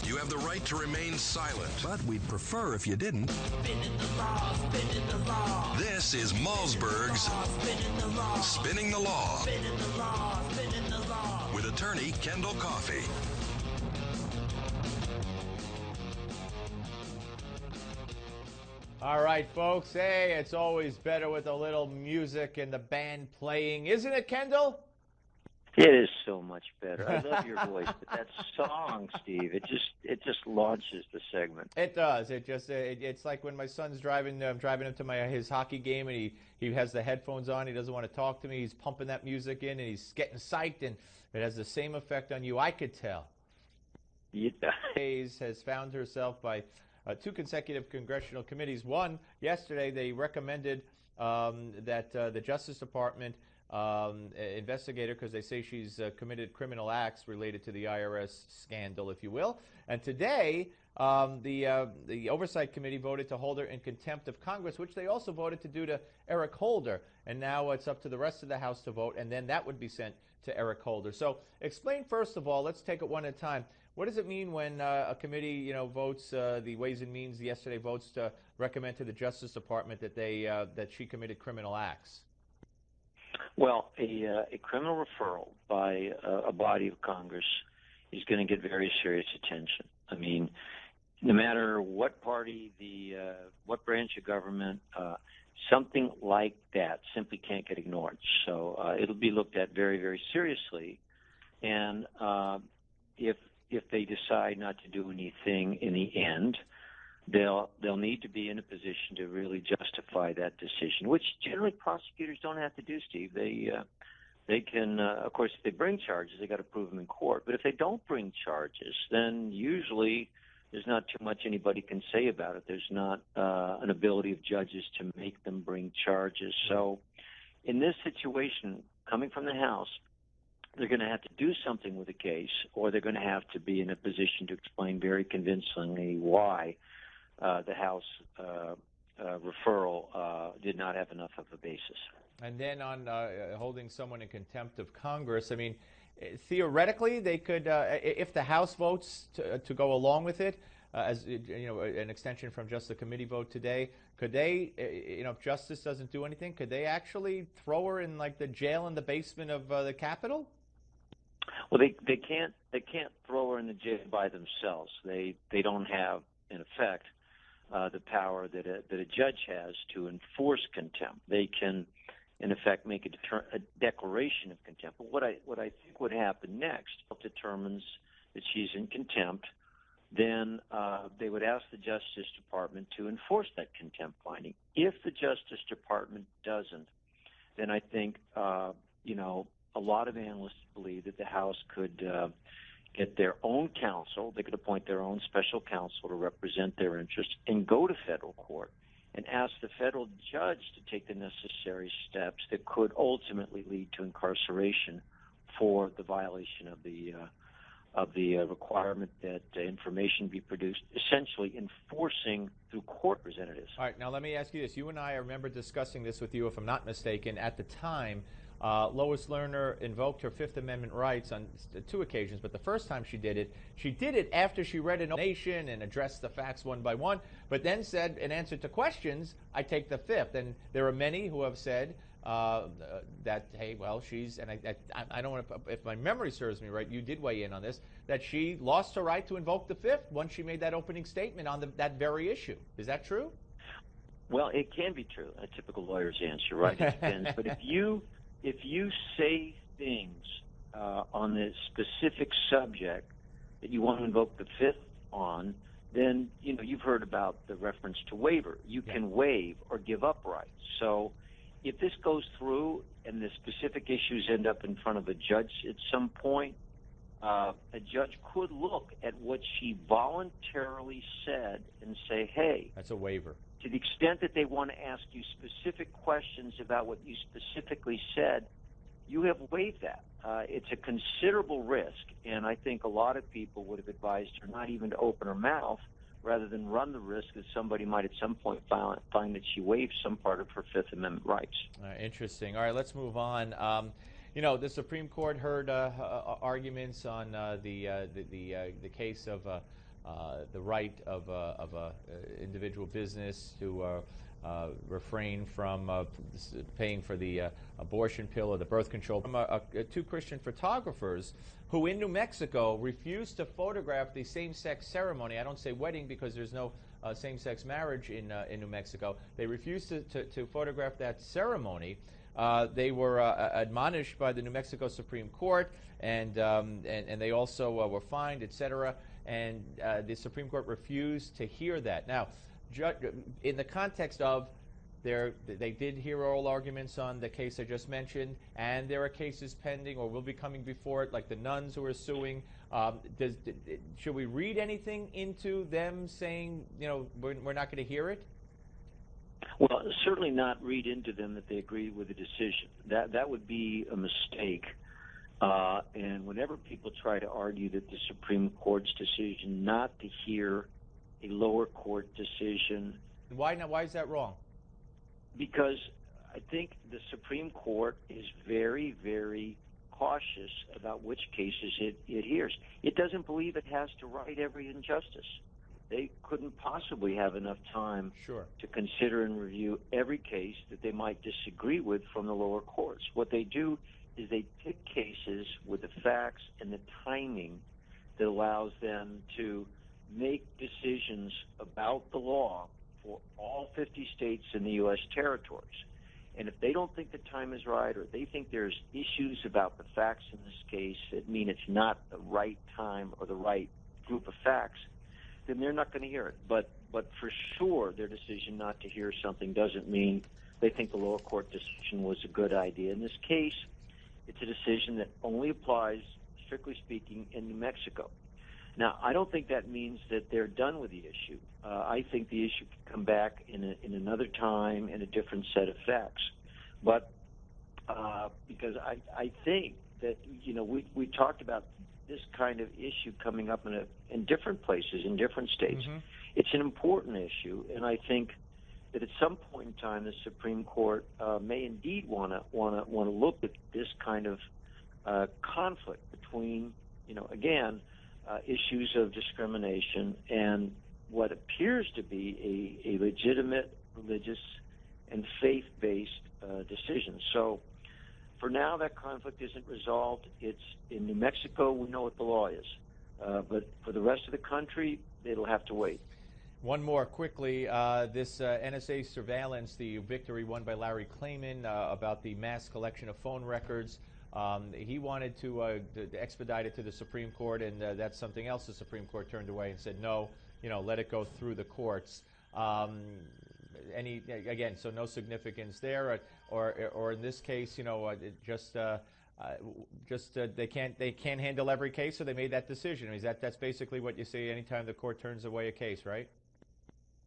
You have the right to remain silent. But we'd prefer if you didn't. Spinning the law, spinning the law. This is Malzberg's Spinning the law, Spinning the Law spinning the law, spinning the law. with attorney Kendall Coffey. All right, folks. Hey, it's always better with a little music and the band playing, isn't it, Kendall? It is so much better. I love your voice, but that song, Steve, it just launches the segment. It does. It's like when my son's driving. I'm driving him to his hockey game, and he has the headphones on. He doesn't want to talk to me. He's pumping that music in, and he's getting psyched, and it has the same effect on you. I could tell. Yeah. Hayes has found herself by two consecutive congressional committees. One, yesterday, they recommended that the Justice Department investigator, because they say she's committed criminal acts related to the IRS scandal, if you will. And today, the Oversight Committee voted to hold her in contempt of Congress, which they also voted to do to Eric Holder. And now it's up to the rest of the House to vote, and then that would be sent to Eric Holder. So explain, first of all, let's take it one at a time. What does it mean when a committee, votes, the Ways and Means yesterday votes to recommend to the Justice Department that that she committed criminal acts? Well, a criminal referral by a body of Congress is going to get very serious attention. I mean, no matter what party, what branch of government, something like that simply can't get ignored. So it'll be looked at very, very seriously. And if they decide not to do anything in the end, they'll need to be in a position to really justify that decision, which generally prosecutors don't have to do, Steve. They can, of course, if they bring charges, they got to prove them in court. But if they don't bring charges, then usually there's not too much anybody can say about it. There's not an ability of judges to make them bring charges. So in this situation, coming from the House, they're going to have to do something with the case, or they're going to have to be in a position to explain very convincingly why the House referral did not have enough of a basis. And then on holding someone in contempt of Congress, I mean, theoretically, they could, if the House votes to go along with it, as an extension from just the committee vote today, could they, if Justice doesn't do anything, could they actually throw her in like the jail in the basement of the Capitol? Well, they can't throw her in the jail by themselves. They don't have, in effect, the power that a judge has to enforce contempt. They can, in effect, make a declaration of contempt. But what I think would happen next, if it determines that she's in contempt, then they would ask the Justice Department to enforce that contempt finding. If the Justice Department doesn't, then I think a lot of analysts believe that the House could get their own counsel. They could appoint their own special counsel to represent their interests and go to federal court and ask the federal judge to take the necessary steps that could ultimately lead to incarceration for the violation of the requirement that information be produced, essentially enforcing through court representatives. All right, now let me ask you this. You and I remember discussing this with you, if I'm not mistaken, at the time. Lois Lerner invoked her Fifth Amendment rights on two occasions, but the first time she did it after she read a nation and addressed the facts one by one, but then said, in answer to questions, I take the Fifth. And there are many who have said that, hey, well, she's, and I don't want to, if my memory serves me right, you did weigh in on this, that she lost her right to invoke the Fifth once she made that opening statement on that very issue. Is that true? Well, it can be true, a typical lawyer's answer, right? It depends. But if you say things on this specific subject that you want to invoke the Fifth on, then you've heard about the reference to waiver. You can waive or give up rights. So if this goes through and the specific issues end up in front of a judge at some point, a judge could look at what she voluntarily said and say, hey, that's a waiver. To the extent that they want to ask you specific questions about what you specifically said, you have waived that. It's a considerable risk, and I think a lot of people would have advised her not even to open her mouth rather than run the risk that somebody might at some point find that she waived some part of her Fifth Amendment rights. Interesting. All right, let's move on. The Supreme Court heard arguments on the case of the right of a individual business to refrain from paying for the abortion pill or the birth control. Two Christian photographers who in New Mexico refused to photograph the same-sex ceremony. I don't say wedding because there's no same-sex marriage in New Mexico. They refused to photograph that ceremony. They were admonished by the New Mexico Supreme Court, and they also were fined, etc. And the Supreme Court refused to hear that. Now, in the context of they did hear oral arguments on the case I just mentioned, and there are cases pending or will be coming before it, like the nuns who are suing. Should we read anything into them saying, we're not going to hear it? Well, certainly not read into them that they agree with the decision. That would be a mistake. And whenever people try to argue that the Supreme Court's decision not to hear a lower court decision. Why not? Why is that wrong? Because I think the Supreme Court is very, very cautious about which cases it hears. It doesn't believe it has to right every injustice. They couldn't possibly have enough time to consider and review every case that they might disagree with from the lower courts. What they do is they pick cases with the facts and the timing that allows them to make decisions about the law for all 50 states and the U.S. territories. And if they don't think the time is right, or they think there's issues about the facts in this case that mean it's not the right time or the right group of facts, then they're not going to hear it. But for sure, their decision not to hear something doesn't mean they think the lower court decision was a good idea. In this case, it's a decision that only applies, strictly speaking, in New Mexico. Now, I don't think that means that they're done with the issue. I think the issue can come back in another time in a different set of facts. But because I think that, we talked about this kind of issue coming up in different places, in different states. Mm-hmm. It's an important issue, and I think that at some point in time the Supreme Court may indeed want to look at this kind of conflict between, issues of discrimination and what appears to be a legitimate religious and faith-based decision. So for now, that conflict isn't resolved. It's in New Mexico. We know what the law is. But for the rest of the country, it'll have to wait. One more quickly. This NSA surveillance, the victory won by Larry Klayman about the mass collection of phone records. He wanted to expedite it to the Supreme Court, and that's something else the Supreme Court turned away and said, no, let it go through the courts. So no significance there, or in this case, they can't handle every case, so they made that decision. I mean, that's basically what you say anytime the court turns away a case, right?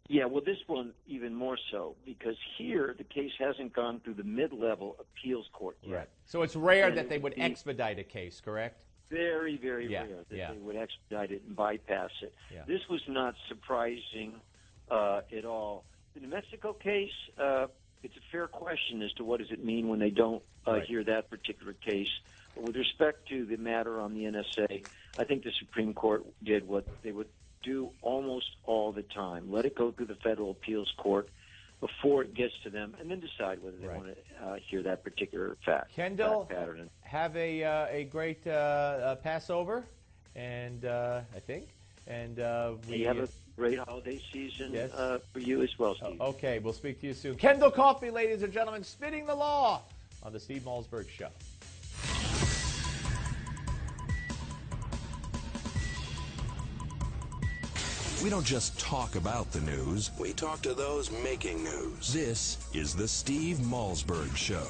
Yeah, well, this one even more so, because here the case hasn't gone through the mid-level appeals court yet. Right. So it's rare that they would expedite a case, correct? Very, very rare that they would expedite it and bypass it. Yeah. This was not surprising at all. The New Mexico case, it's a fair question as to what does it mean when they don't hear that particular case. But with respect to the matter on the NSA, I think the Supreme Court did what they would do almost all the time. Let it go through the federal appeals court before it gets to them, and then decide whether they want to hear that particular fact. Kendall, have a great Passover, and I think. And we have a great holiday season for you as well, Steve. Okay, we'll speak to you soon. Kendall Coffey, ladies and gentlemen, spitting the law on the Steve Malzberg Show. We don't just talk about the news, we talk to those making news. This is the Steve Malzberg Show.